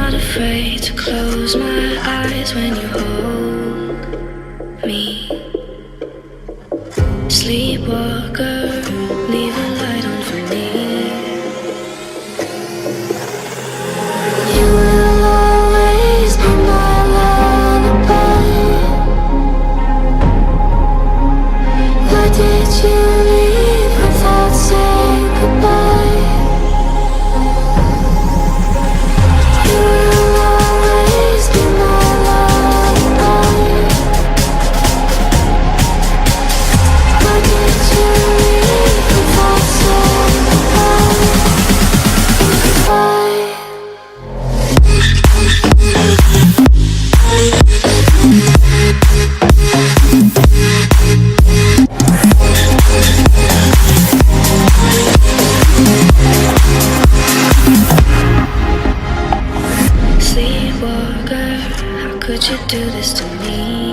not afraid to close my eyes when you hold me. Sleepwalker, leave a light on for me. You will always be my lullaby. Why did you leave without saying goodbye? You will always be my lullaby. Why did you leave without saying goodbye? Goodbye. Sleepwalker, how could you do this to me?